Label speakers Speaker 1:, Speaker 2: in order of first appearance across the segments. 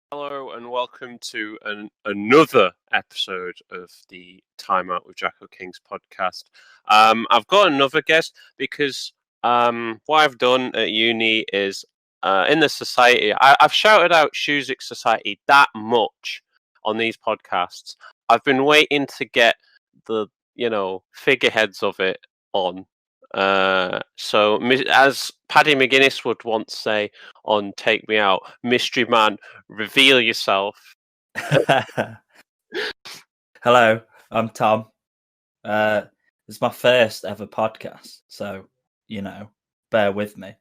Speaker 1: Hello and welcome to another episode of the Time Out with Jacko Kings podcast. I've got another guest because what I've done at uni is in the society, I've shouted out Shuzik Society that much on these podcasts. I've been waiting to get the figureheads of it on. So as Paddy McGuinness would once say on Take Me Out, mystery man, reveal yourself.
Speaker 2: Hello, I'm Tom. It's my first ever podcast, so bear with me.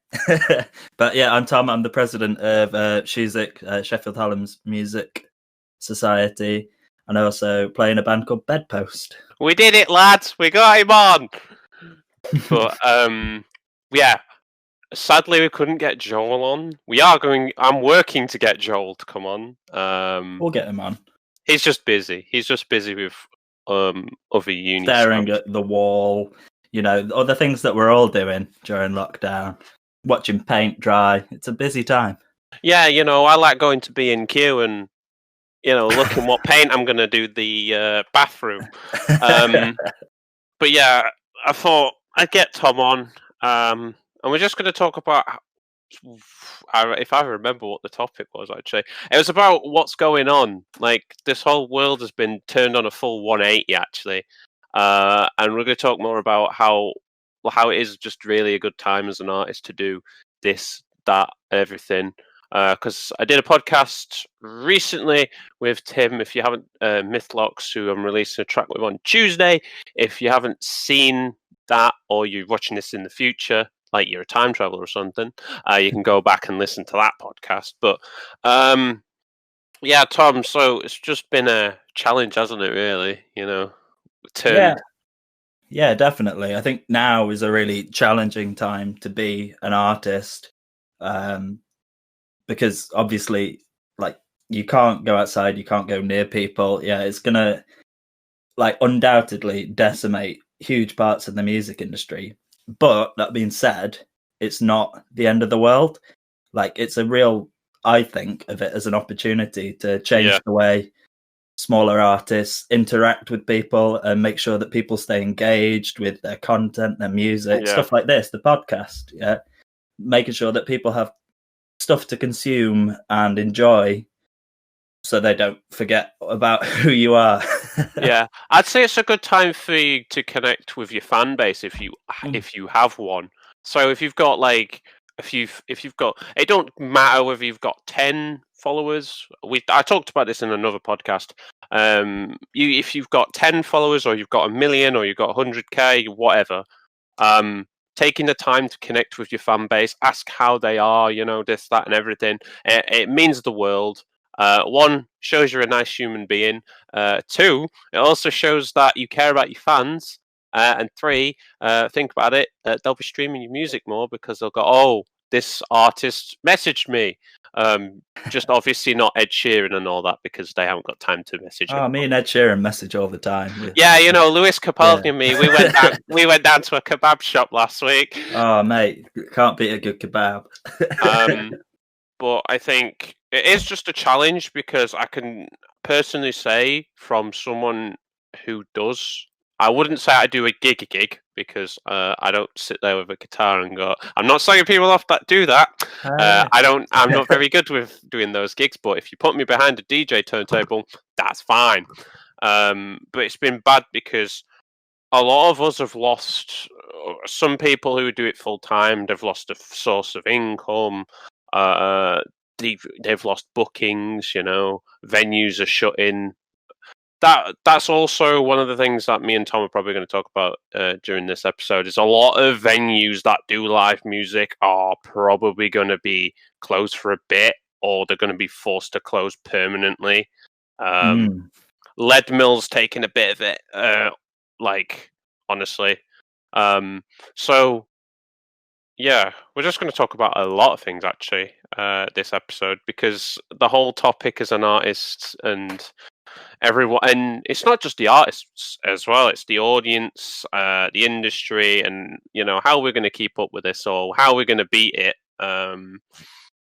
Speaker 2: But yeah, I'm Tom. I'm the president of Shuzik, Sheffield Hallam's Music Society, and also play in a band called Bedpost.
Speaker 1: We did it, lads! We got him on. But yeah. Sadly, we couldn't get Joel on. I'm working to get Joel to come on.
Speaker 2: We'll get him on.
Speaker 1: He's just busy. He's just busy with other uni
Speaker 2: Staring
Speaker 1: stuff.
Speaker 2: at the wall, other things that we're all doing during lockdown. Watching paint dry. It's a busy time.
Speaker 1: Yeah, I like going to B&Q and looking what paint I'm going to do the bathroom. But yeah, I thought I'd get Tom on. And we're just going to talk about, if I remember what the topic was, actually. It was about what's going on. Like, this whole world has been turned on a full 180, actually. And we're going to talk more about how it is just really a good time as an artist to do this, that, everything. Because I did a podcast recently with Tim, if you haven't, Mythlox, who I'm releasing a track with on Tuesday. If you haven't seen that, or you're watching this in the future, like you're a time traveler or something, you can go back and listen to that podcast. But yeah, Tom, so it's just been a challenge, hasn't it, really?
Speaker 2: Yeah, definitely. I think now is a really challenging time to be an artist, because obviously, like, you can't go outside, you can't go near people. Yeah, it's gonna, like, undoubtedly decimate huge parts of the music industry. But that being said, it's not the end of the world. Like, it's a real, I think of it as an opportunity to change the way smaller artists interact with people and make sure that people stay engaged with their content, their music, stuff like this, the podcast. Yeah, making sure that people have stuff to consume and enjoy, so they don't forget about who you are.
Speaker 1: Yeah, I'd say it's a good time for you to connect with your fan base if you have one. So if you've got like if you've got, it don't matter whether you've got 10 followers. I talked about this in another podcast. If you've got 10 followers, or you've got 1 million, or you've got 100k, whatever. Taking the time to connect with your fan base, ask how they are, this, that, and everything. It means the world. One, shows you're a nice human being. Two, it also shows that you care about your fans. And three, think about it, they'll be streaming your music more because they'll go, oh, this artist messaged me. Just obviously not Ed Sheeran and all that, because they haven't got time to message him.
Speaker 2: Me and Ed Sheeran message all the time.
Speaker 1: Yeah, Lewis Capaldi and me, we went down to a kebab shop last week.
Speaker 2: Oh, mate, can't beat a good kebab.
Speaker 1: But I think it is just a challenge, because I can personally say, from someone who does, I wouldn't say I do a gig, because I don't sit there with a guitar and go. I'm not slagging people off that do that. I'm not very good with doing those gigs. But if you put me behind a DJ turntable, that's fine. But it's been bad because a lot of us have lost. Some people who do it full time, they've lost a source of income. They've lost bookings. Venues are shutting. That's also one of the things that me and Tom are probably going to talk about during this episode. Is a lot of venues that do live music are probably going to be closed for a bit, or they're going to be forced to close permanently. Lead Mill's taking a bit of it, honestly. So yeah, we're just going to talk about a lot of things, actually, this episode, because the whole topic as an artist and everyone, and it's not just the artists as well, it's the audience, the industry, and how we're going to keep up with this, or how we're going to beat it,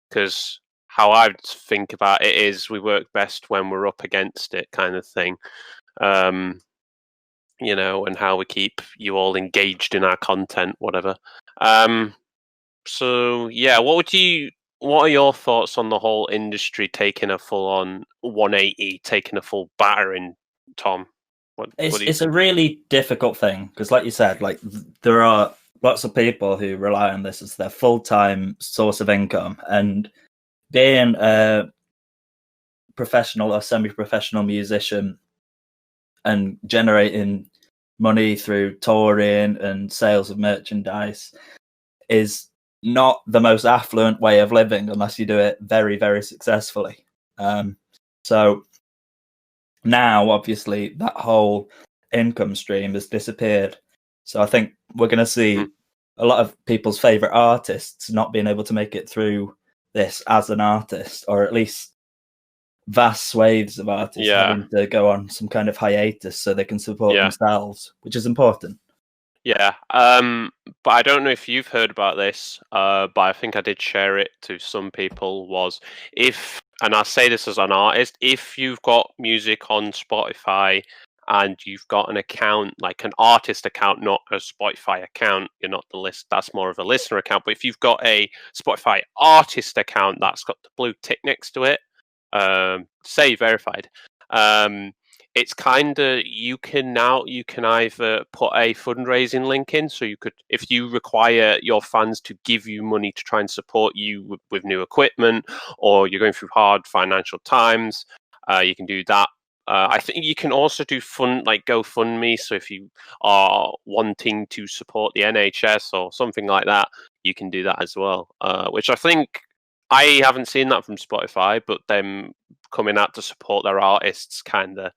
Speaker 1: because how I think about it is we work best when we're up against it, kind of thing. You know, and how we keep you all engaged in our content, whatever. So yeah, what are your thoughts on the whole industry taking a full on 180, taking a full battering, Tom? What do you
Speaker 2: It's a
Speaker 1: think?
Speaker 2: really difficult thing because, like you said, like there are lots of people who rely on this as their full-time source of income, and being a professional or semi-professional musician and generating money through touring and sales of merchandise is not the most affluent way of living unless you do it very, very successfully. So now, obviously, that whole income stream has disappeared. So I think we're going to
Speaker 1: Mm,
Speaker 2: see a lot of people's favorite artists not being able to make it through this as an artist, or at least vast swathes of artists
Speaker 1: yeah,
Speaker 2: having to go on some kind of hiatus so they can support
Speaker 1: yeah.
Speaker 2: themselves, which is important.
Speaker 1: Yeah, but I don't know if you've heard about this, but I think I did share it to some people. Was if, and I say this as an artist, if you've got music on Spotify and you've got an account, like an artist account, not a Spotify account, you're not the list. That's more of a listener account. But if you've got a Spotify artist account that's got the blue tick next to it, say verified. It's kind of you can either put a fundraising link in, so you could, if you require your fans to give you money to try and support you with new equipment, or you're going through hard financial times, you can do that. I think you can also do like GoFundMe. So if you are wanting to support the NHS or something like that, you can do that as well. Which I think I haven't seen that from Spotify, but them coming out to support their artists kind of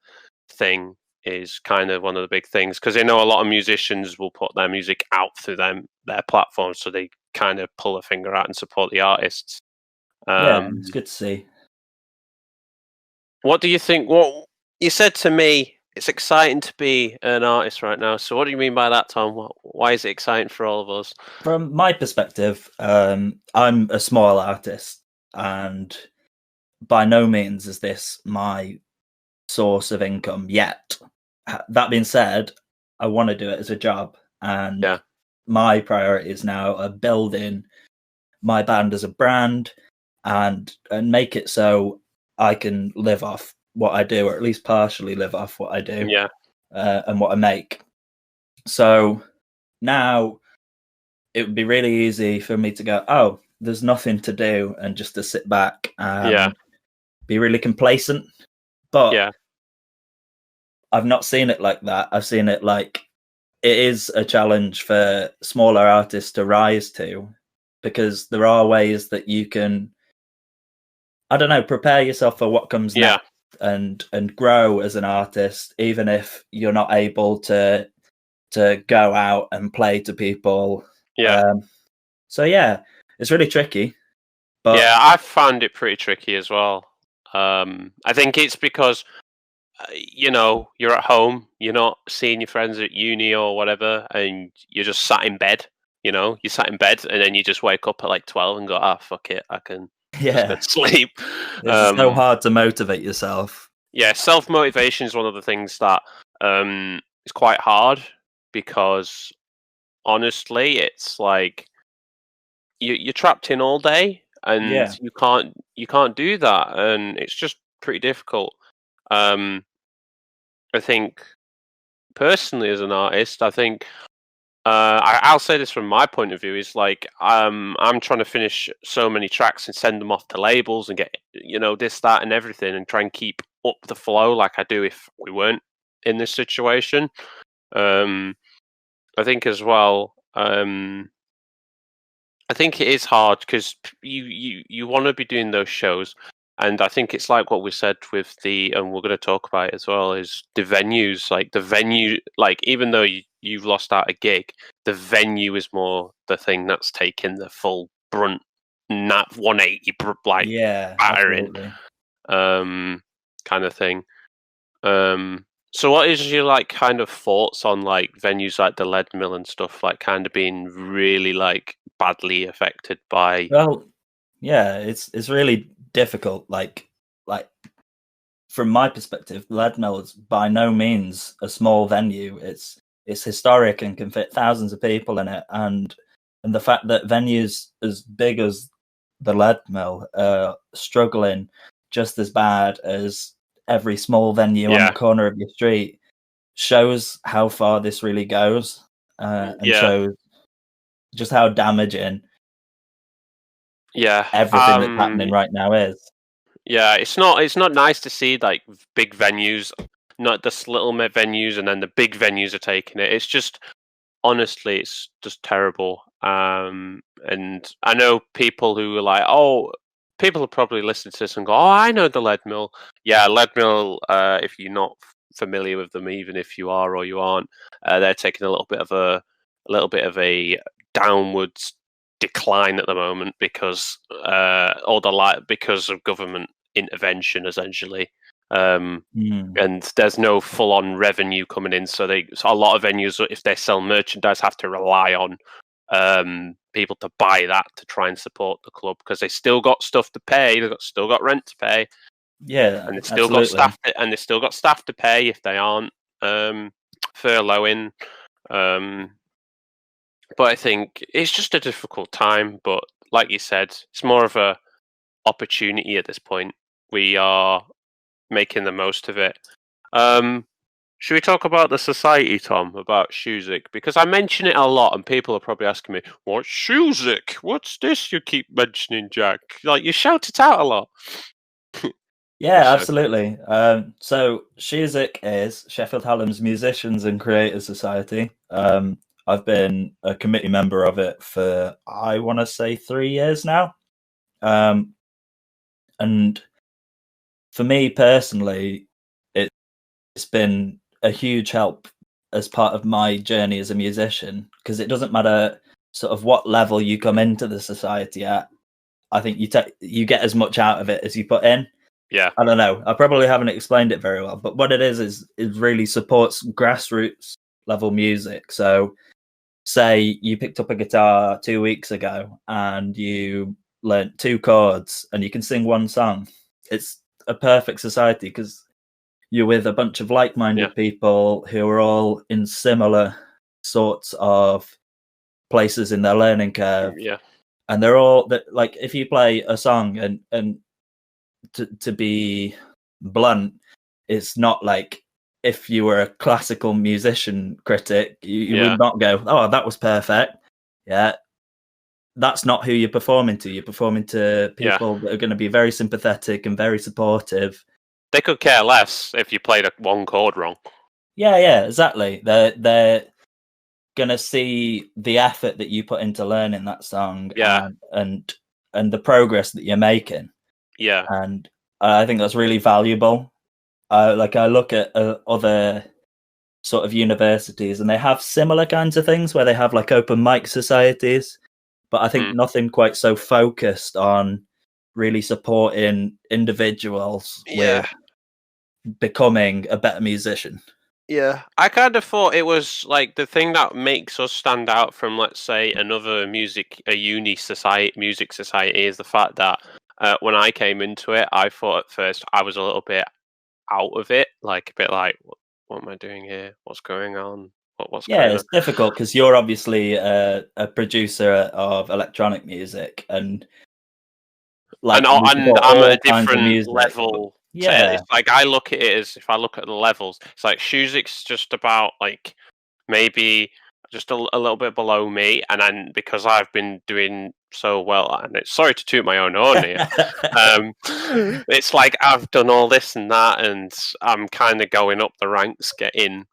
Speaker 1: thing is kind of one of the big things, because I know a lot of musicians will put their music out through their platforms, so they kind of pull a finger out and support the artists.
Speaker 2: Yeah, it's good to see.
Speaker 1: What do you think? What you said to me, it's exciting to be an artist right now. So what do you mean by that, Tom? Why is it exciting for all of us?
Speaker 2: From my perspective, I'm a small artist, and by no means is this my source of income yet. That being said, I want to do it as a job, and
Speaker 1: Yeah,
Speaker 2: my priorities now are building my band as a brand and make it so I can live off what I do, or at least partially live off what I do
Speaker 1: yeah,
Speaker 2: and what I make. So now it would be really easy for me to go, oh, there's nothing to do, and just to sit back
Speaker 1: yeah,
Speaker 2: and be really complacent. But
Speaker 1: yeah,
Speaker 2: I've not seen it like that. I've seen it like it is a challenge for smaller artists to rise to, because there are ways that you can, I don't know, prepare yourself for what comes
Speaker 1: yeah,
Speaker 2: next and grow as an artist, even if you're not able to go out and play to people.
Speaker 1: yeah.
Speaker 2: Um, so yeah, it's really tricky, but
Speaker 1: Yeah, I found it pretty tricky as well. I think it's because you're at home, you're not seeing your friends at uni or whatever, and you're just sat in bed. You sat in bed, and then you just wake up at like 12 and go, "Ah, fuck it, I can just go to
Speaker 2: yeah,
Speaker 1: sleep."
Speaker 2: it's so hard to motivate yourself.
Speaker 1: Yeah, self motivation is one of the things that is quite hard, because honestly, it's like you're trapped in all day, and
Speaker 2: Yeah,
Speaker 1: you can't do that, and it's just pretty difficult. Um, I think personally, as an artist, I think I'll say this from my point of view is like I'm trying to finish so many tracks and send them off to labels and get this, that, and everything, and try and keep up the flow like I do if we weren't in this situation. Um, I think as well. I think it is hard because you want to be doing those shows, and I think it's like what we said with and we're going to talk about it as well, is the venues. Like the venue, like even though you've lost out a gig, the venue is more the thing that's taking the full brunt, not 180 like
Speaker 2: yeah,
Speaker 1: battering,
Speaker 2: absolutely.
Speaker 1: um, kind of thing. So what is your like kind of thoughts on like venues like the Lead Mill and stuff, like kind of being really like badly affected by?
Speaker 2: Well, yeah, it's really difficult. Like from my perspective, Lead Mill is by no means a small venue. It's historic and can fit thousands of people in it, and the fact that venues as big as the Lead Mill are struggling just as bad as every small venue on the corner of your street shows how far this really goes, and shows just how damaging everything that's happening right now is.
Speaker 1: Yeah, it's not nice to see like big venues, not just little venues, and then the big venues are taking it. It's just honestly, it's just terrible. And I know people who are like, oh, people will probably listen to this and go, oh, I know the Lead Mill. Yeah, Lead Mill. If you're not familiar with them, even if you are or you aren't, they're taking a little bit of a downwards decline at the moment because because of government intervention, essentially. And there's no full-on revenue coming in, so a lot of venues, if they sell merchandise, have to rely on people to buy that to try and support the club because they still got stuff to pay, they've still got rent to pay,
Speaker 2: and
Speaker 1: they still got staff to pay if they aren't furloughing. But I think it's just a difficult time. But like you said, it's more of a opportunity at this point. We are making the most of it. Should we talk about the society, Tom, about Shuzik? Because I mention it a lot, and people are probably asking me, "What's Shuzik? What's this you keep mentioning, Jack?" Like you shout it out a lot.
Speaker 2: Yeah, absolutely. So Shuzik is Sheffield Hallam's Musicians and Creators Society. I've been a committee member of it for, I want to say, 3 years now. And for me personally, it's been a huge help as part of my journey as a musician, because it doesn't matter sort of what level you come into the society at. I think you get as much out of it as you put in.
Speaker 1: Yeah.
Speaker 2: I don't know. I probably haven't explained it very well, but what it is it really supports grassroots level music. So say you picked up a guitar 2 weeks ago and you learnt 2 chords and you can sing one song. It's a perfect society because you're with a bunch of like-minded people who are all in similar sorts of places in their learning curve.
Speaker 1: Yeah.
Speaker 2: And they're all like, if you play a song and to be blunt, it's not like if you were a classical musician critic, you would not go, oh, that was perfect. Yeah. That's not who you're performing to. You're performing to people that are going to be very sympathetic and very supportive.
Speaker 1: They could care less if you played one chord wrong.
Speaker 2: Yeah, exactly. They're gonna see the effort that you put into learning that song, and the progress that you're making.
Speaker 1: Yeah,
Speaker 2: and I think that's really valuable. I look at other sort of universities, and they have similar kinds of things where they have like open mic societies, but I think nothing quite so focused on really supporting individuals with becoming a better musician.
Speaker 1: Yeah, I kind of thought it was like the thing that makes us stand out from, let's say, another music society is the fact that when I came into it, I thought at first I was a little bit out of it, like a bit like, what am I doing here? What's going on? What's going
Speaker 2: it's difficult because you're obviously a producer of electronic music, and
Speaker 1: I'm at a different level.
Speaker 2: Yeah,
Speaker 1: It's like I look at it as, if I look at the levels, it's like Shuzik's just about like maybe just a little bit below me, and then because I've been doing so well, and it's sorry to toot my own horn here, it's like I've done all this and that, and I'm kind of going up the ranks, getting.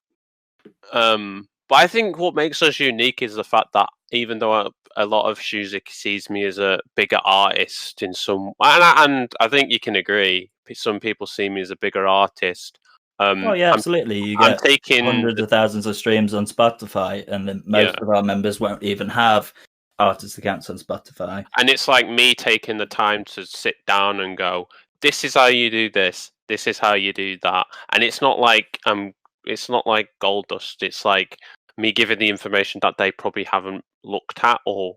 Speaker 1: But I think what makes us unique is the fact that even though a lot of Shuzik sees me as a bigger artist in some, and I think you can agree, some people see me as a bigger artist.
Speaker 2: Absolutely. You get hundreds of thousands of streams on Spotify, and then most of our members won't even have artist accounts on Spotify.
Speaker 1: And it's like me taking the time to sit down and go, this is how you do this, this is how you do that. And it's not like gold dust. It's like me giving the information that they probably haven't looked at or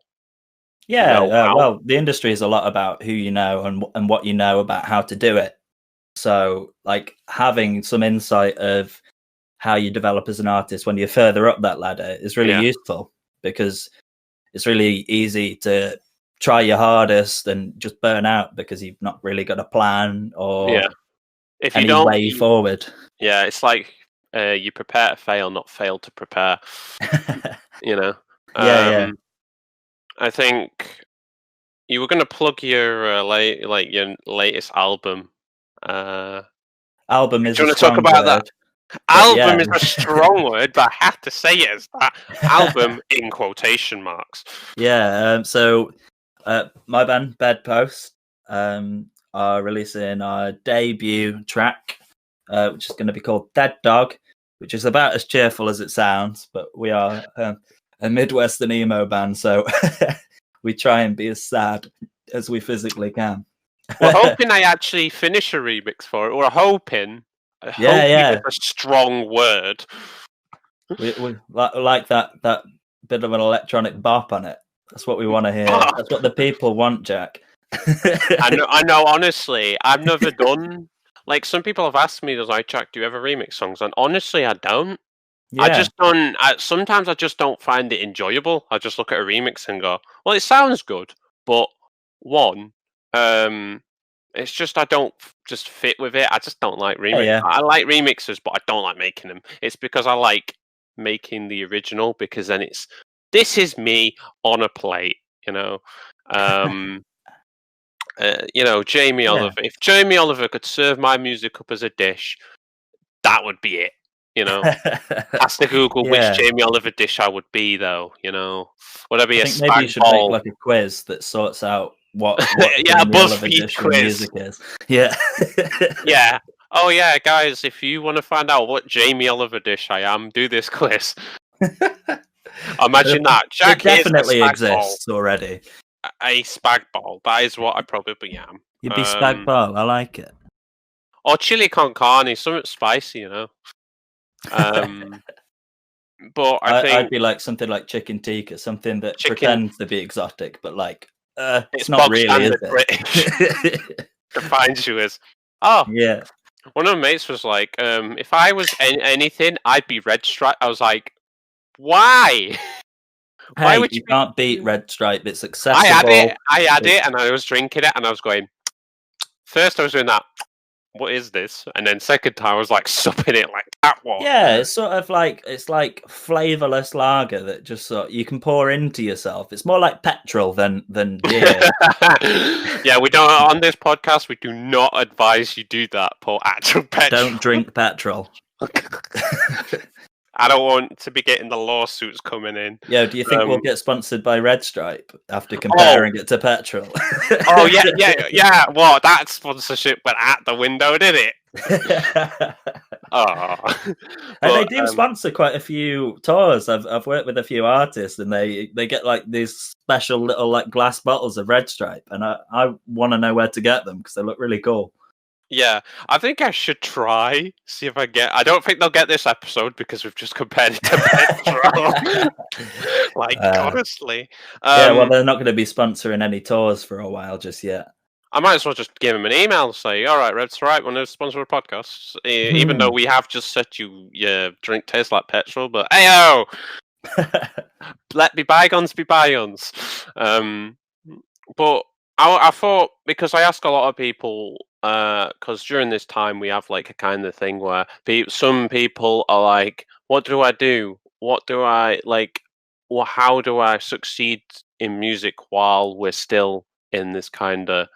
Speaker 1: know-how.
Speaker 2: Well, the industry is a lot about who you know and what you know about how to do it. So, like, having some insight of how you develop as an artist when you're further up that ladder is really useful, because it's really easy to try your hardest and just burn out because you've not really got a plan or
Speaker 1: if you
Speaker 2: any
Speaker 1: don't,
Speaker 2: way forward.
Speaker 1: Yeah, it's like you prepare to fail, not fail to prepare. You know.
Speaker 2: Yeah.
Speaker 1: I think you were going to plug your your latest album.
Speaker 2: Album
Speaker 1: Do
Speaker 2: is
Speaker 1: you
Speaker 2: a
Speaker 1: want to talk
Speaker 2: strong
Speaker 1: about that?
Speaker 2: word, but yeah.
Speaker 1: Album is a strong word, but I have to say it as that. Album in quotation marks.
Speaker 2: Yeah. So my band Bedpost are releasing our debut track, which is going to be called Dead Dog, which is about as cheerful as it sounds, but we are a Midwestern emo band, so we try and be as sad as we physically can.
Speaker 1: We're hoping I actually finish a remix for it. We're hoping.
Speaker 2: Yeah.
Speaker 1: Is a strong word.
Speaker 2: We like that bit of an electronic bop on it. That's what we want to hear.
Speaker 1: Bop.
Speaker 2: That's what the people want, Jack.
Speaker 1: I know. Honestly, I've never done. Like, some people have asked me, "Does Jack do you ever remix songs?" And honestly, I don't.
Speaker 2: Yeah.
Speaker 1: I just don't. Sometimes I just don't find it enjoyable. I just look at a remix and go, "Well, it sounds good," but one, it's just I don't just fit with it. I just don't like remix.
Speaker 2: Yeah.
Speaker 1: I like remixes, but I don't like making them. It's because I like making the original, because then this is me on a plate, you know. Jamie Oliver. If Jamie Oliver could serve my music up as a dish, that would be it. You know, ask to Google which Jamie Oliver dish I would be, though. You know, would I be
Speaker 2: I
Speaker 1: a
Speaker 2: think maybe you should
Speaker 1: ball?
Speaker 2: make like a quiz that sorts out what
Speaker 1: Yeah, a
Speaker 2: Jamie Oliver
Speaker 1: BuzzFeed
Speaker 2: dish
Speaker 1: quiz.
Speaker 2: music is. Yeah.
Speaker 1: Yeah. Oh yeah, guys, if you want to find out what Jamie Oliver dish I am, do this quiz. Imagine that. Jack
Speaker 2: it definitely exists already.
Speaker 1: A spag ball. That is what I probably am.
Speaker 2: You'd be spag ball. I like it.
Speaker 1: Or chili con carne, something spicy, you know. But I think
Speaker 2: I'd be like something like chicken tikka, something that pretends to be exotic, but like it's not really, is it?
Speaker 1: British. Defines you as
Speaker 2: yeah.
Speaker 1: One of my mates was like, if I was anything, I'd be Red Stripe. I was like, why?
Speaker 2: Why would you can't beat Red Stripe? It's accessible.
Speaker 1: I had it, and I was drinking it, and I was going. First, I was doing that. What is this? And then second time, I was like supping it like that one.
Speaker 2: Yeah, it's sort of like flavorless lager that just you can pour into yourself. It's more like petrol than beer.
Speaker 1: Yeah, we don't on this podcast. We do not advise you do that. Pour actual petrol.
Speaker 2: Don't drink petrol.
Speaker 1: I don't want to be getting the lawsuits coming in.
Speaker 2: Yeah, do you think we'll get sponsored by Red Stripe after comparing it to petrol?
Speaker 1: Oh yeah. Well, that sponsorship went out the window, did it?
Speaker 2: And they do sponsor quite a few tours. I've worked with a few artists, and they get like these special little like glass bottles of Red Stripe, and I want to know where to get them because they look really cool.
Speaker 1: Yeah, I think I should see if I get. I don't think they'll get this episode because we've just compared it to petrol. Honestly.
Speaker 2: Yeah, well, they're not going to be sponsoring any tours for a while just yet.
Speaker 1: I might as well just give them an email and say, all right, Red's right, want to sponsor a podcast. Even though we have just said your drink tastes like petrol, but hey-o! Let bygones be bygones. But I thought, because I ask a lot of people, because during this time we have like a kind of thing where some people are like, what do I do? What do I like? Well, how do I succeed in music while we're still in this kind of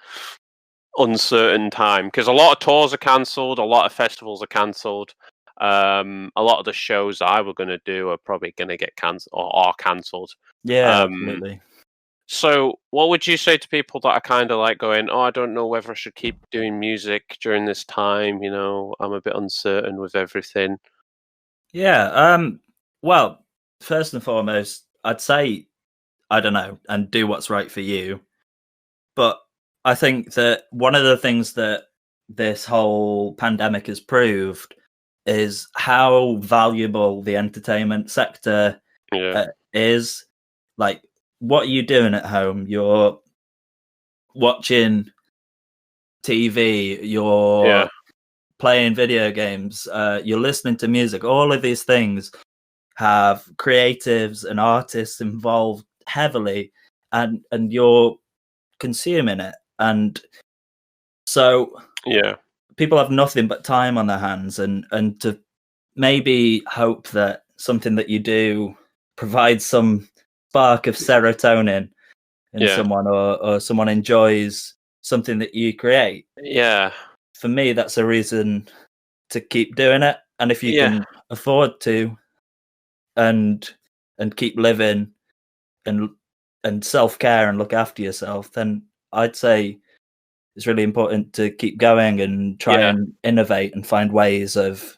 Speaker 1: uncertain time? Because a lot of tours are cancelled, a lot of festivals are cancelled. A lot of the shows I were going to do are probably going to get cancelled or are cancelled.
Speaker 2: Yeah, absolutely.
Speaker 1: So, what would you say to people that are kind of like going, "Oh, I don't know whether I should keep doing music during this time. You know, I'm a bit uncertain with everything."
Speaker 2: Yeah. Well, first and foremost, I'd say, I don't know, and do what's right for you. But I think that one of the things that this whole pandemic has proved is how valuable the entertainment sector is. Like, what are you doing at home? You're watching TV, you're playing video games, you're listening to music. All of these things have creatives and artists involved heavily, and you're consuming it. And so people have nothing but time on their hands, and to maybe hope that something that you do provides some spark of serotonin in someone, or someone enjoys something that you create. For me, that's a reason to keep doing it. And if you can afford to, and keep living, and self-care and look after yourself, then I'd say it's really important to keep going and try and innovate and find ways of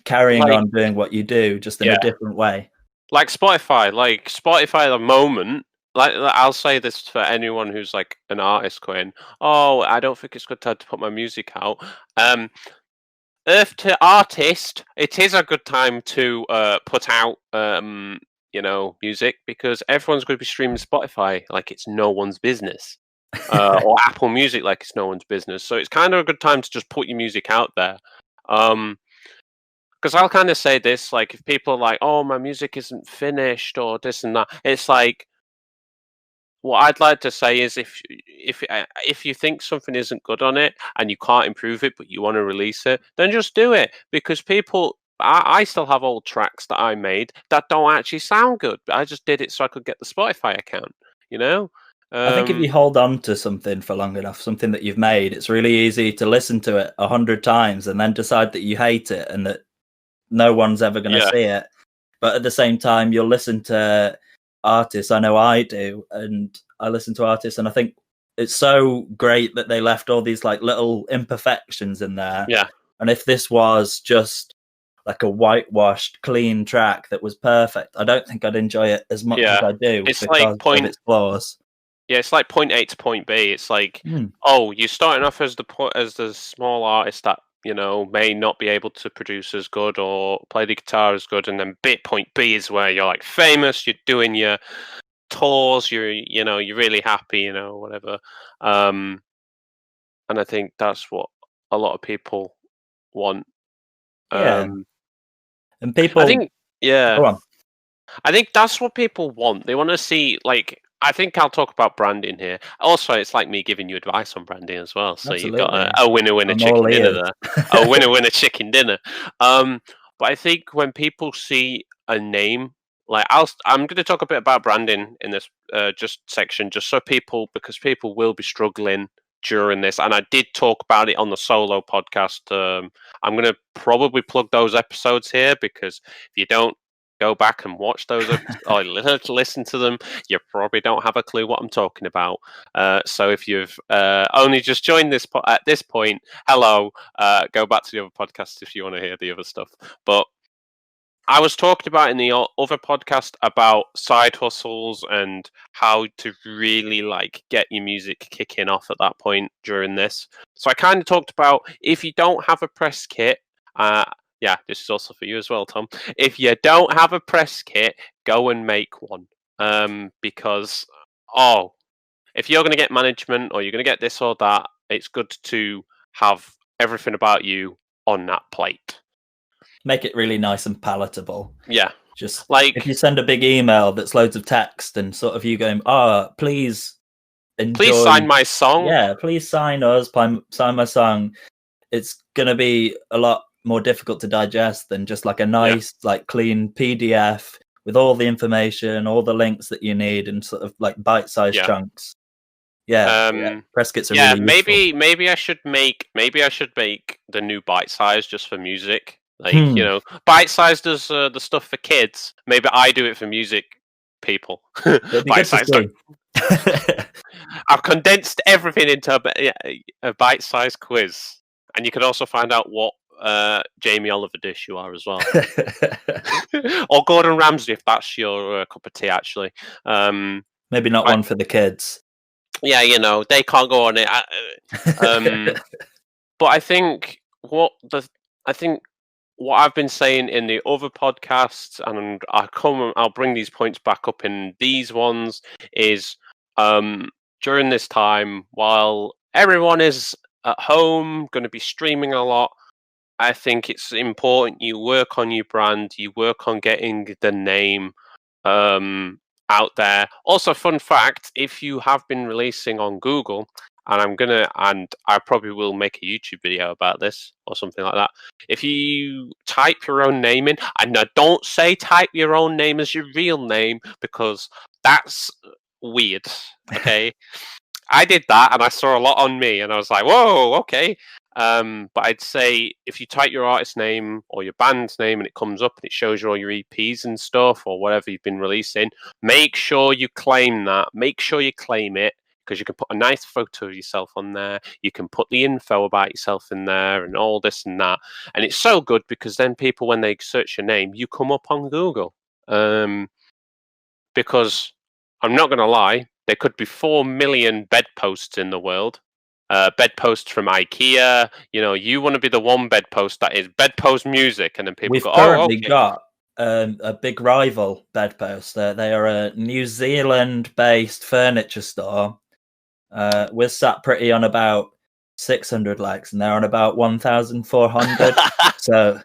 Speaker 2: carrying on doing what you do, just in a different way.
Speaker 1: Like Spotify at the moment, like I'll say this for anyone who's like an artist going, oh, I don't think it's good time to put my music out. If to artist, it is a good time to put out music, because everyone's going to be streaming Spotify like it's no one's business. Or Apple Music like it's no one's business. So it's kind of a good time to just put your music out there. Because I'll kind of say this, like, if people are like, oh, my music isn't finished or this and that, it's like, what I'd like to say is if you think something isn't good on it and you can't improve it, but you want to release it, then just do it. Because I still have old tracks that I made that don't actually sound good, but I just did it so I could get the Spotify account, you know?
Speaker 2: I think if you hold on to something for long enough, something that you've made, it's really easy to listen to it 100 times and then decide that you hate it and that no one's ever going to see it. But at the same time, you'll listen to artists. I know I do, and I listen to artists, and I think it's so great that they left all these like little imperfections in there. And if this was just like a whitewashed, clean track that was perfect, I don't think I'd enjoy it as much as I do,
Speaker 1: it's
Speaker 2: because
Speaker 1: like
Speaker 2: of its flaws.
Speaker 1: Yeah, it's like point A to point B. It's like, oh, you're starting off as the small artist that, you know, may not be able to produce as good or play the guitar as good, and then point B is where you're like famous. You're doing your tours. You're really happy. Whatever. And I think that's what a lot of people want.
Speaker 2: And people,
Speaker 1: I think,
Speaker 2: go on.
Speaker 1: I think that's what people want. They want to see, like, I think I'll talk about branding here. Also, it's like me giving you advice on branding as well. So
Speaker 2: Absolutely.
Speaker 1: You've got a winner chicken dinner there. A winner chicken dinner. But I think when people see a name, like I'm going to talk a bit about branding in this just section, just so because people will be struggling during this, and I did talk about it on the solo podcast. I'm going to probably plug those episodes here, because if you don't go back and watch those or listen to them, you probably don't have a clue what I'm talking about. So if you've only just joined this at this point, hello, go back to the other podcasts if you want to hear the other stuff. But I was talking about in the other podcast about side hustles and how to really like get your music kicking off at that point during this. So I kind of talked about, if you don't have a press kit, yeah, this is also for you as well, Tom. If you don't have a press kit, go and make one. Because, if you're going to get management or you're going to get this or that, it's good to have everything about you on that plate.
Speaker 2: Make it really nice and palatable.
Speaker 1: Yeah.
Speaker 2: Just like if you send a big email that's loads of text and sort of you going, please enjoy.
Speaker 1: Please sign my song.
Speaker 2: Yeah, please sign us, sign my song. It's going to be a lot more difficult to digest than just like a nice, like clean PDF with all the information, all the links that you need, and sort of like bite-sized chunks. Press kits are really useful.
Speaker 1: Maybe I should make the new bite size just for music. Like, bite size does the stuff for kids. Maybe I do it for music people. Bite size. I've condensed everything into a bite size quiz, and you can also find out what Jamie Oliver dish you are as well, or Gordon Ramsay if that's your cup of tea. Actually,
Speaker 2: maybe not one for the kids.
Speaker 1: Yeah, they can't go on it. But I think what I've been saying in the other podcasts, and I'll bring these points back up in these ones, is during this time, while everyone is at home, going to be streaming a lot, I think it's important you work on your brand, you work on getting the name out there. Also, fun fact: if you have been releasing on Google, and I probably will make a YouTube video about this or something like that. If you type your own name in, and don't say type your own name as your real name, because that's weird. Okay. I did that and I saw a lot on me and I was like, whoa, okay. But I'd say if you type your artist name or your band's name and it comes up and it shows you all your EPs and stuff or whatever you've been releasing, make sure you claim that. Make sure you claim it, because you can put a nice photo of yourself on there. You can put the info about yourself in there and all this and that. And it's so good because then people, when they search your name, you come up on Google. Because I'm not going to lie, there could be 4 million bedposts in the world. Bedposts from IKEA. You want to be the one bedpost that is bedpost music, and then people
Speaker 2: We've
Speaker 1: go,
Speaker 2: currently
Speaker 1: "Oh, okay."
Speaker 2: got a big rival Bedpost. They are a New Zealand-based furniture store. We're sat pretty on about 600 likes, and they're on about 1,400. So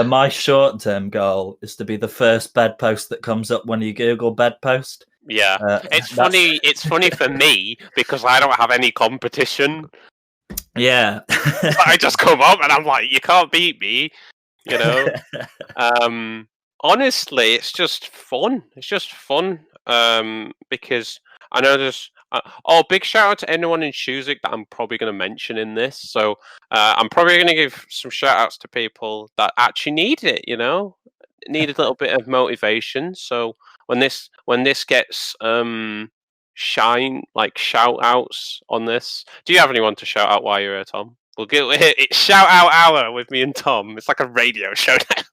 Speaker 2: my short-term goal is to be the first bedpost that comes up when you Google bedpost.
Speaker 1: Yeah, it's funny. It's funny for me because I don't have any competition.
Speaker 2: Yeah,
Speaker 1: I just come up and I'm like, you can't beat me. Honestly, it's just fun. It's just fun. Because I know there's. Big shout out to anyone in Shuzik that I'm probably going to mention in this. So I'm probably going to give some shout outs to people that actually need it. Need a little bit of motivation. So when this gets shout outs on this, do you have anyone to shout out while you're here, Tom? We'll get it's shout out hour with me and Tom. It's like a radio show now.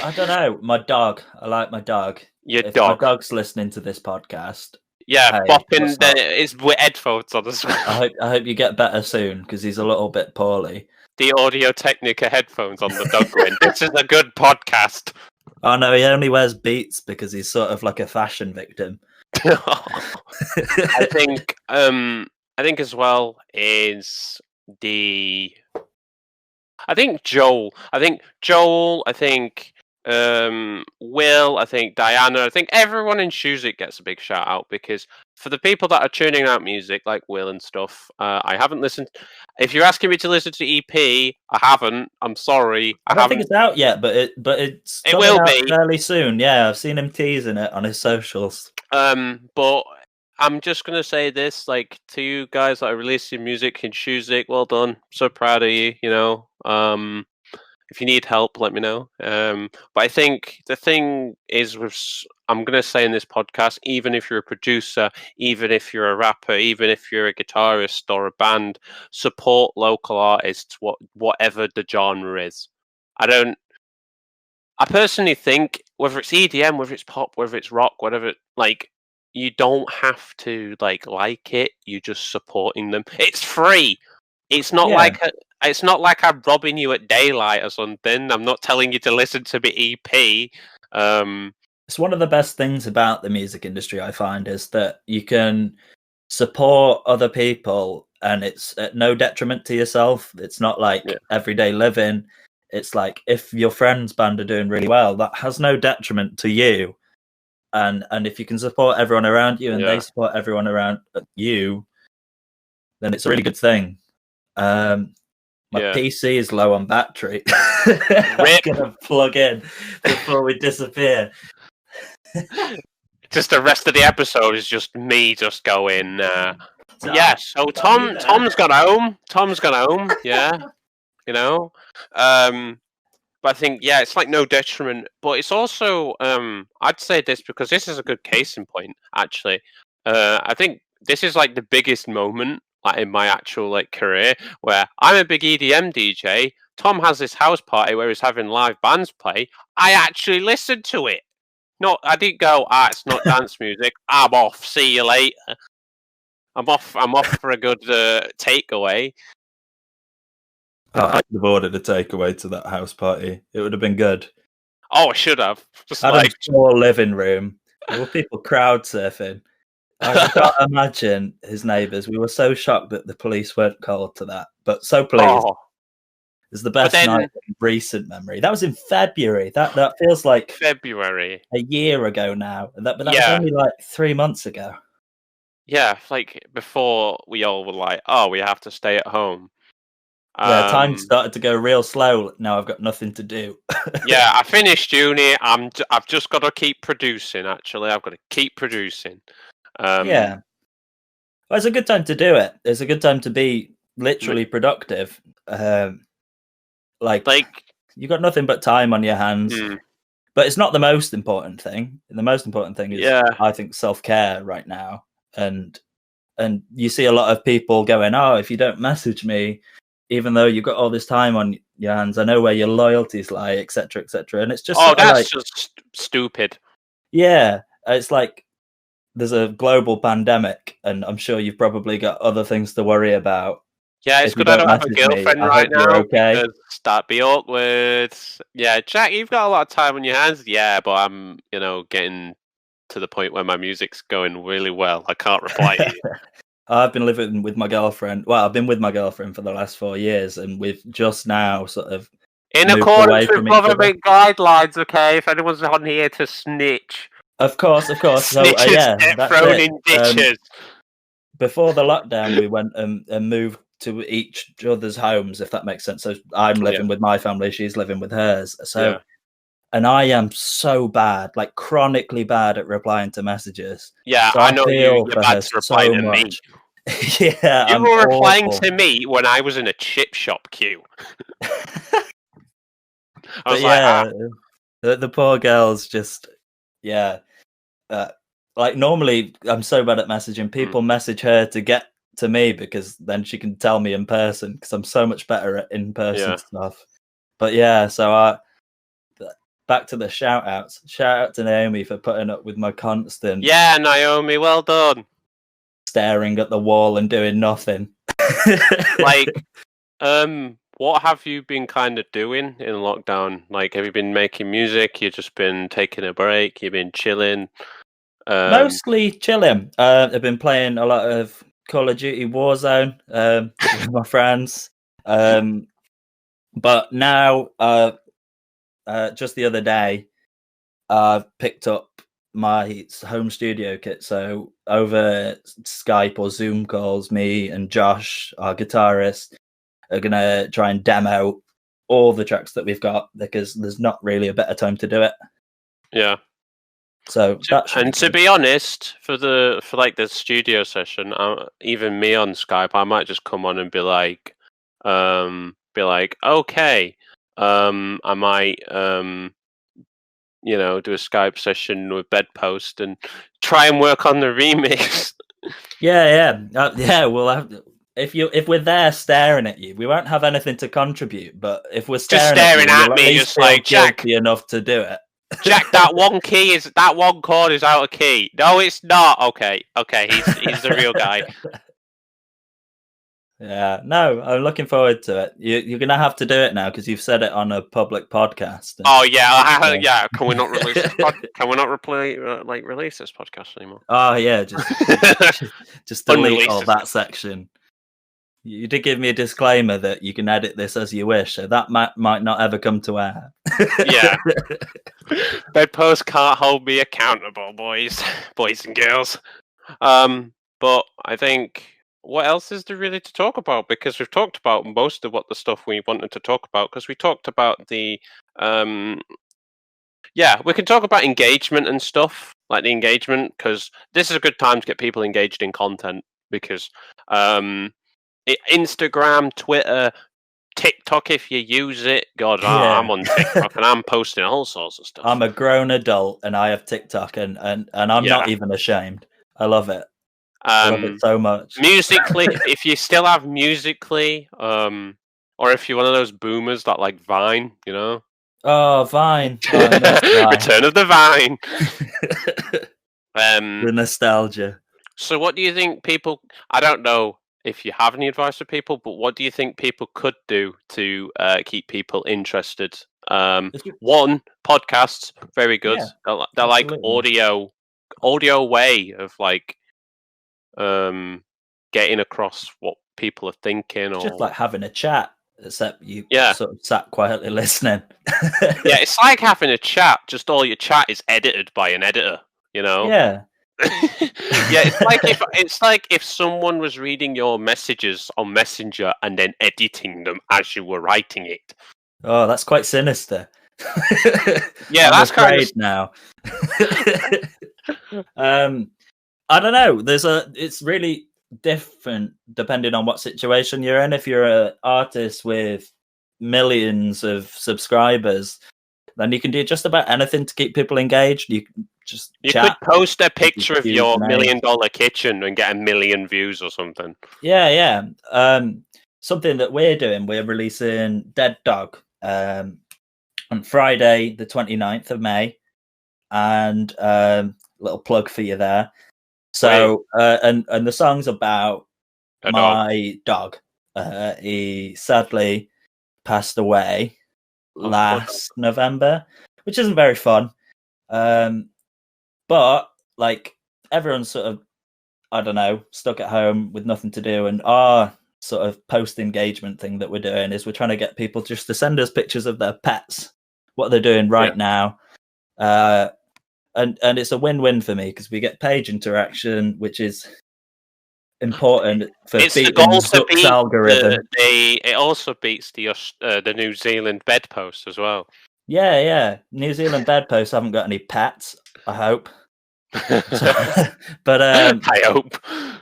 Speaker 2: I don't know. My dog. I like my dog.
Speaker 1: Your
Speaker 2: if
Speaker 1: dog.
Speaker 2: My dog's listening to this podcast.
Speaker 1: Yeah, bopping it's with headphones on as well.
Speaker 2: I hope you get better soon, because he's a little bit poorly.
Speaker 1: The Audio Technica headphones on the dog win. This is a good podcast.
Speaker 2: Oh no, he only wears Beats because he's sort of like a fashion victim.
Speaker 1: I think as well is I think Joel. I think Will. I think Diana. I think everyone in Shuzik gets a big shout out, because for the people that are tuning out music like Will and stuff, I haven't listened. If you're asking me to listen to EP, I haven't. I'm sorry.
Speaker 2: I don't think it's out yet, but it's
Speaker 1: it will be
Speaker 2: fairly soon. Yeah, I've seen him teasing it on his socials.
Speaker 1: But I'm just gonna say this, to you guys that are releasing music in Shuzik, well done. So proud of you. If you need help, let me know. But I think the thing is, I'm going to say in this podcast, even if you're a producer, even if you're a rapper, even if you're a guitarist or a band, support local artists, whatever the genre is. I personally think, whether it's EDM, whether it's pop, whether it's rock, whatever, you don't have to like it. You're just supporting them. It's free. It's not it's not like I'm robbing you at daylight or something. I'm not telling you to listen to the EP.
Speaker 2: It's one of the best things about the music industry, I find, is that you can support other people and it's at no detriment to yourself. It's not like everyday living. It's like, if your friend's band are doing really well, that has no detriment to you. And if you can support everyone around you and they support everyone around you, then it's a really good thing. My PC is low on battery. I'm gonna plug in before we disappear.
Speaker 1: Just the rest of the episode is just me just going. So Tom's gone home. Tom's gone home. Yeah, But I think it's like no detriment. But it's also I'd say this because this is a good case in point. Actually, I think this is like the biggest moment in my actual career, where I'm a big EDM DJ. Tom has this house party where he's having live bands play. I actually listened to it. No, I didn't go, it's not dance music. I'm off. See you later. I'm off for a good takeaway.
Speaker 2: Oh, I could have ordered a takeaway to that house party. It would have been good.
Speaker 1: Oh, I should have. Just
Speaker 2: Adam's
Speaker 1: like
Speaker 2: small living room. There were people crowd surfing. I can't imagine his neighbours. We were so shocked that the police weren't called to that, but so pleased.
Speaker 1: oh,
Speaker 2: It's the best night in recent memory. That was in February. That feels like
Speaker 1: February.
Speaker 2: a year ago now. But that was
Speaker 1: Yeah.
Speaker 2: only like 3 months ago.
Speaker 1: Yeah, like before we all were like, oh, we have to stay at home.
Speaker 2: Yeah, time started to go real slow. Now I've got nothing to do.
Speaker 1: Yeah, I finished uni. I've just got to keep producing. Actually, I've got to keep producing.
Speaker 2: Yeah, well, it's a good time to do it. It's a good time to be literally productive. Like you got nothing but time on your hands. But it's not the most important thing. The most important thing is, I think, self-care right now. And you see a lot of people going, oh, if you don't message me, even though you've got all this time on your hands, I know where your loyalties lie, etc., etc. And it's just
Speaker 1: that's just stupid.
Speaker 2: Yeah, it's like there's a global pandemic, and I'm sure you've probably got other things to worry about.
Speaker 1: Yeah, it's good I don't have a girlfriend right now. Okay. Because that'd be awkward. Yeah, Jack, you've got a lot of time on your hands. Yeah, but I'm, getting to the point where my music's going really well. I can't reply to you.
Speaker 2: I've been living with my girlfriend. Well, I've been with my girlfriend for the last 4 years, and we've just now sort of
Speaker 1: in accordance with government guidelines. Okay, if anyone's on here to snitch,
Speaker 2: of course.
Speaker 1: Snitches get thrown in ditches.
Speaker 2: Before the lockdown, we went and moved to each other's homes, if that makes sense. So I'm living with my family, she's living with hers. So, and I am so bad, like chronically bad at replying to messages.
Speaker 1: Yeah,
Speaker 2: so
Speaker 1: I know you're bad to reply to me.
Speaker 2: Yeah,
Speaker 1: you were replying to me when I was in a chip shop queue. I was
Speaker 2: the poor girls just, like normally I'm so bad at messaging. People message her to get to me because then she can tell me in person because I'm so much better at in-person stuff. But so back to the shout outs. Shout out to Naomi for putting up with my constant
Speaker 1: Naomi, well done.
Speaker 2: Staring at the wall and doing nothing.
Speaker 1: What have you been kind of doing in lockdown? Like, have you been making music? You've just been taking a break? You've been chilling?
Speaker 2: Mostly chilling. I've been playing a lot of Call of Duty Warzone with my friends. But now, just the other day, I picked up my home studio kit. So over Skype or Zoom calls, me and Josh, our guitarist, are going to try and demo all the tracks that we've got because there's not really a better time to do it.
Speaker 1: Yeah.
Speaker 2: So
Speaker 1: to be honest, for the studio session, even me on Skype, I might just come on and be like, okay, I might, do a Skype session with Bedpost and try and work on the remix.
Speaker 2: We'll have. If we're there staring at you, we won't have anything to contribute. But if we're staring
Speaker 1: at me, just like Jack,
Speaker 2: enough to do it.
Speaker 1: Jack, that one chord is out of key. No, it's not. Okay, he's the real guy.
Speaker 2: Yeah, no, I'm looking forward to it. You're gonna have to do it now because you've said it on a public podcast.
Speaker 1: Oh yeah. Can we not release? Can we not release this podcast anymore?
Speaker 2: Oh yeah, just delete all that section. You did give me a disclaimer that you can edit this as you wish, so that might not ever come to air.
Speaker 1: Yeah. Bedpost can't hold me accountable, boys and girls. But I think, what else is there really to talk about? Because we've talked about most of what the stuff we wanted to talk about, because we talked about the... we can talk about engagement and stuff, like the engagement, because this is a good time to get people engaged in content, because... Instagram, Twitter, TikTok, if you use it. God, I'm on TikTok and I'm posting all sorts of stuff.
Speaker 2: I'm a grown adult and I have TikTok and I'm not even ashamed. I love it. I love it so much.
Speaker 1: Musically, if you still have Musically, or if you're one of those boomers that like Vine,
Speaker 2: Oh, Vine.
Speaker 1: Return of the Vine.
Speaker 2: The nostalgia.
Speaker 1: So what do you think people... I don't know if you have any advice for people, but what do you think people could do to keep people interested? One, podcasts, very good.
Speaker 2: Yeah,
Speaker 1: they're like
Speaker 2: absolutely.
Speaker 1: audio way of like getting across what people are thinking,
Speaker 2: It's
Speaker 1: or
Speaker 2: just like having a chat, except you
Speaker 1: yeah,
Speaker 2: sort of sat quietly listening.
Speaker 1: yeah. It's like having a chat. Just all your chat is edited by an editor. You know.
Speaker 2: Yeah.
Speaker 1: Yeah, it's like if someone was reading your messages on Messenger and then editing them as you were writing it.
Speaker 2: Oh, that's quite sinister.
Speaker 1: Yeah,
Speaker 2: I'm
Speaker 1: that's kind of.
Speaker 2: afraid now. I don't know. It's really different depending on what situation you're in. If you're an artist with millions of subscribers, then you can do just about anything to keep people engaged. You can just
Speaker 1: You could
Speaker 2: chat
Speaker 1: post a
Speaker 2: with these
Speaker 1: picture of
Speaker 2: huge
Speaker 1: your $1
Speaker 2: names.
Speaker 1: million kitchen and get 1 million views or something.
Speaker 2: Yeah. Something that we're doing, we're releasing Dead Dog on Friday, the 29th of May. And little plug for you there. So, and the song's about my dog. He sadly passed away last November, which isn't very fun. But like everyone's sort of, I don't know, stuck at home with nothing to do, and our sort of post engagement thing that we're doing is we're trying to get people just to send us pictures of their pets, what they're doing right now. And it's a win-win for me because we get page interaction, which is important for
Speaker 1: It's the
Speaker 2: beating
Speaker 1: goal to
Speaker 2: Zuck's
Speaker 1: beat
Speaker 2: algorithm.
Speaker 1: it also beats the New Zealand Bedpost as well.
Speaker 2: Yeah. New Zealand Bedpost haven't got any pets, I hope. But
Speaker 1: I hope.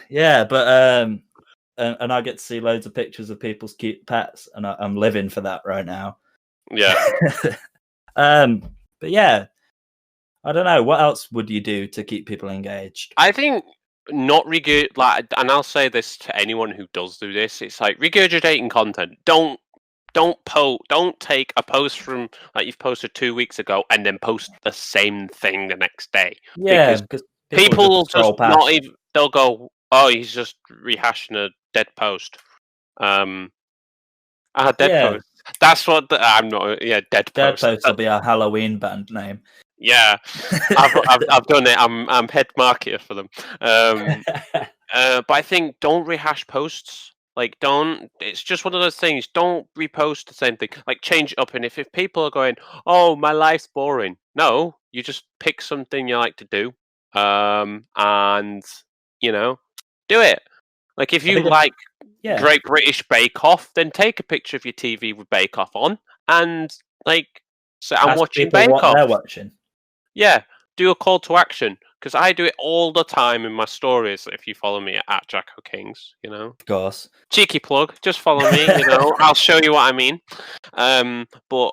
Speaker 2: Yeah, but and I get to see loads of pictures of people's cute pets, and I'm living for that right now.
Speaker 1: Yeah.
Speaker 2: But yeah, I don't know. What else would you do to keep people engaged?
Speaker 1: I think not and I'll say this to anyone who does do this. It's like regurgitating content. Don't take a post from like you've posted 2 weeks ago and then post the same thing the next day.
Speaker 2: Yeah,
Speaker 1: Because
Speaker 2: people
Speaker 1: will just
Speaker 2: scroll
Speaker 1: not
Speaker 2: past.
Speaker 1: even. They'll go, "Oh, he's just rehashing a dead post." Dead post. That's what I'm not. Yeah, dead post.
Speaker 2: Bedpost will be our Halloween band name.
Speaker 1: Yeah, I've done it. I'm head marketer for them. But I think don't rehash posts. Like, don't. It's just one of those things. Don't repost the same thing. Like, change it up. And if people are going, "Oh, my life's boring," no, you just pick something you like to do, and do it. Like, if you like Great British Bake Off, then take a picture of your TV with Bake Off on, and so I'm
Speaker 2: ask
Speaker 1: watching
Speaker 2: people
Speaker 1: Bake
Speaker 2: what
Speaker 1: Off.
Speaker 2: they're watching.
Speaker 1: Yeah, do a call to action because I do it all the time in my stories. If you follow me at Jacko Kings,
Speaker 2: Of course.
Speaker 1: cheeky plug, just follow me. I'll show you what I mean. But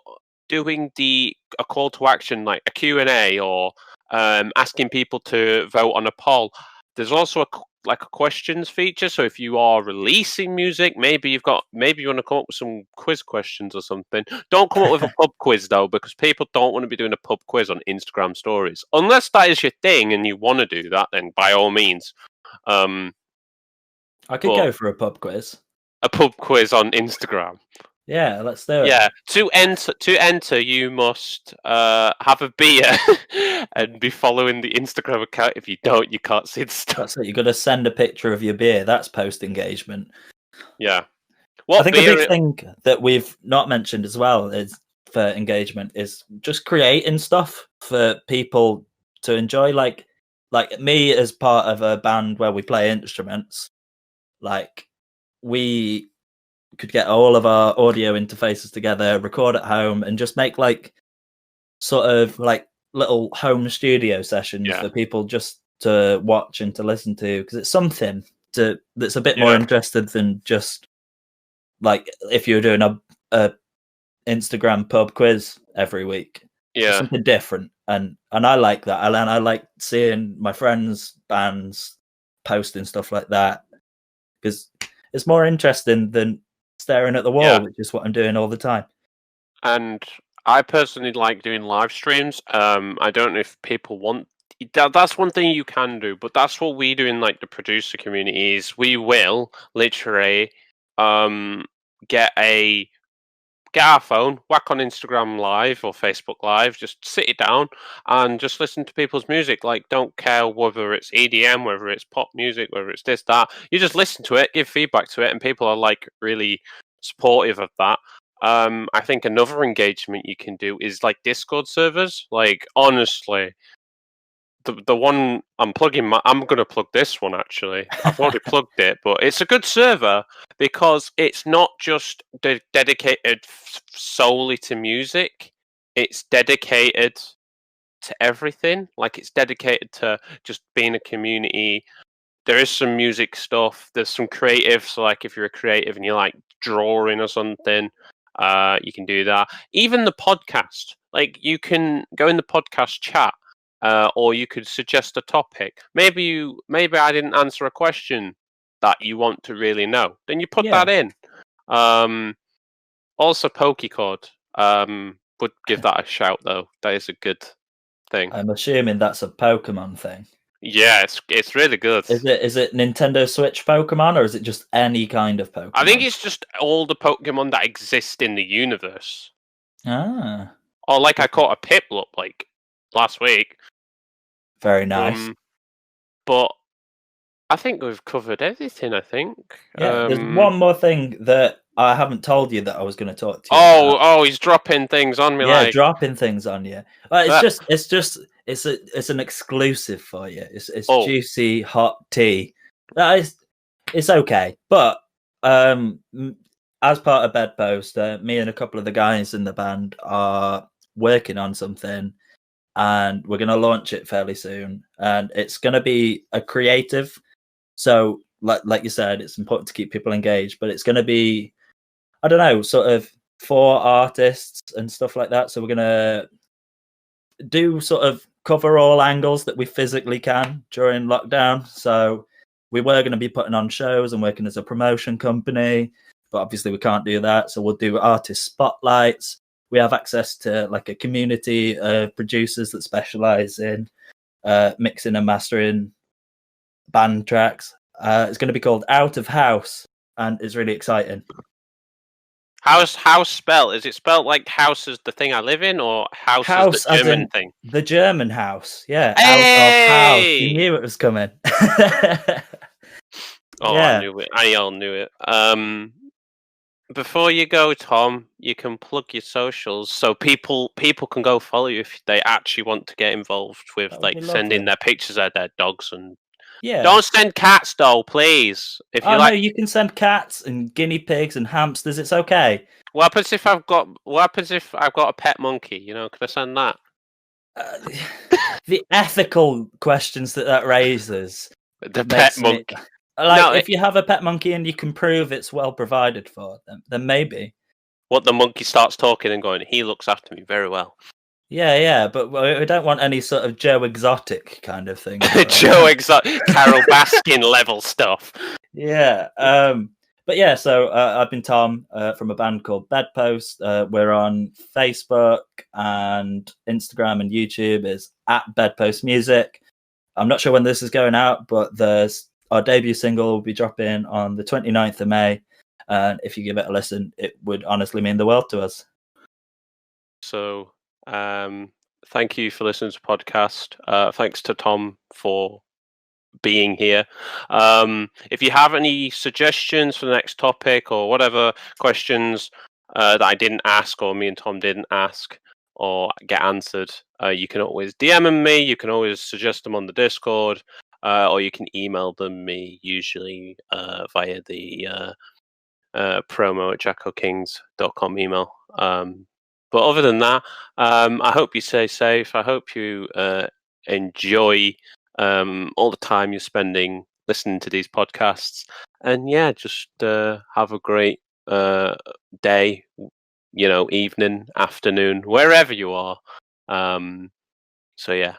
Speaker 1: doing a call to action like a Q&A or asking people to vote on a poll. There's also a questions feature. So if you are releasing music, maybe you want to come up with some quiz questions or something. Don't come up with a pub quiz though, because people don't want to be doing a pub quiz on Instagram stories. Unless that is your thing and you want to do that, then by all means.
Speaker 2: I could go for a pub quiz.
Speaker 1: A pub quiz on Instagram.
Speaker 2: Yeah, let's do it.
Speaker 1: Yeah, to enter, you must have a beer and be following the Instagram account. If you don't, you can't see the stuff.
Speaker 2: That's it. You got to send a picture of your beer. That's post engagement.
Speaker 1: Yeah.
Speaker 2: I think a big thing that we've not mentioned as well is for engagement is just creating stuff for people to enjoy. Like me as part of a band where we play instruments. Like we could get all of our audio interfaces together, record at home, and just make like sort of like little home studio sessions for people just to watch and to listen to, because it's something that's a bit more interested than just like if you're doing a Instagram pub quiz every week. It's something different, and I like that. And I like seeing my friends' bands posting stuff like that because it's more interesting than staring at the wall, which is what I'm doing all the time.
Speaker 1: And I personally like doing live streams. I don't know if people want that's one thing you can do, but that's what we do in like the producer community. Is we will literally get our phone, whack on Instagram Live or Facebook Live, just sit it down and just listen to people's music. Like, don't care whether it's EDM, whether it's pop music, whether it's this, that. You just listen to it, give feedback to it, and people are like really supportive of that. I think another engagement you can do is like Discord servers. Like, honestly, the one I'm plugging, I'm going to plug this one actually. I've already plugged it, but it's a good server because it's not just dedicated solely to music. It's dedicated to everything. Like, it's dedicated to just being a community. There is some music stuff. There's some creative. So, like, if you're a creative and you like drawing or something, you can do that. Even the podcast, like, you can go in the podcast chat. Or you could suggest a topic. Maybe I didn't answer a question that you want to really know. Then you put that in. Also, Pokecord. Would give that a shout though. That is a good thing.
Speaker 2: I'm assuming that's a Pokemon thing.
Speaker 1: Yeah, it's really good.
Speaker 2: Is it Nintendo Switch Pokemon, or is it just any kind of Pokemon?
Speaker 1: I think it's just all the Pokemon that exist in the universe.
Speaker 2: Ah.
Speaker 1: Or like I caught a Piplup like last week.
Speaker 2: Very nice.
Speaker 1: But I think we've covered everything, I think.
Speaker 2: Yeah, there's one more thing that I haven't told you that I was going to talk to you about.
Speaker 1: Oh, he's dropping things on me.
Speaker 2: Yeah,
Speaker 1: like
Speaker 2: dropping things on you. It's an exclusive for you. It's juicy hot tea. It's okay, but as part of Bedpost, me and a couple of the guys in the band are working on something, and we're going to launch it fairly soon, and it's going to be a creative. So, like you said, it's important to keep people engaged, but it's going to be, I don't know, sort of for artists and stuff like that. So we're going to do sort of cover all angles that we physically can during lockdown. So we were going to be putting on shows and working as a promotion company, but obviously we can't do that. So we'll do artist spotlights. We have access to like a community of producers that specialize in mixing and mastering band tracks. It's going to be called Out of House, and it's really exciting.
Speaker 1: How's house spelled? Is it spelled like house is the thing I live in, or house is the German thing?
Speaker 2: The German house, yeah.
Speaker 1: Hey!
Speaker 2: Out of house. You knew it was coming.
Speaker 1: I knew it. I all knew it. Before you go, Tom, you can plug your socials so people can go follow you if they actually want to get involved with like sending their pictures of their dogs and.
Speaker 2: Yeah.
Speaker 1: Don't send cats though, please. If you
Speaker 2: no, you can send cats and guinea pigs and hamsters. It's okay.
Speaker 1: What happens if I've got a pet monkey? You know, can I send that?
Speaker 2: The ethical questions that raises.
Speaker 1: The pet monkey.
Speaker 2: If you have a pet monkey and you can prove it's well provided for, then maybe.
Speaker 1: What, the monkey starts talking and going, he looks after me very well.
Speaker 2: Yeah, but we don't want any sort of Joe Exotic kind of thing.
Speaker 1: Joe Exotic, Carol Baskin level stuff.
Speaker 2: Yeah, but yeah, so I've been Tom from a band called Bedpost. We're on Facebook and Instagram and YouTube is at Bedpost Music. I'm not sure when this is going out, but our debut single will be dropping on the 29th of May. And if you give it a listen, it would honestly mean the world to us.
Speaker 1: So, thank you for listening to the podcast. Thanks to Tom for being here. If you have any suggestions for the next topic or whatever questions that I didn't ask or me and Tom didn't ask or get answered, you can always DM me. You can always suggest them on the Discord, or you can email them me, usually via the promo@jackokings.com email. But other than that, I hope you stay safe. I hope you enjoy all the time you're spending listening to these podcasts. And yeah, just have a great day, evening, afternoon, wherever you are. So yeah.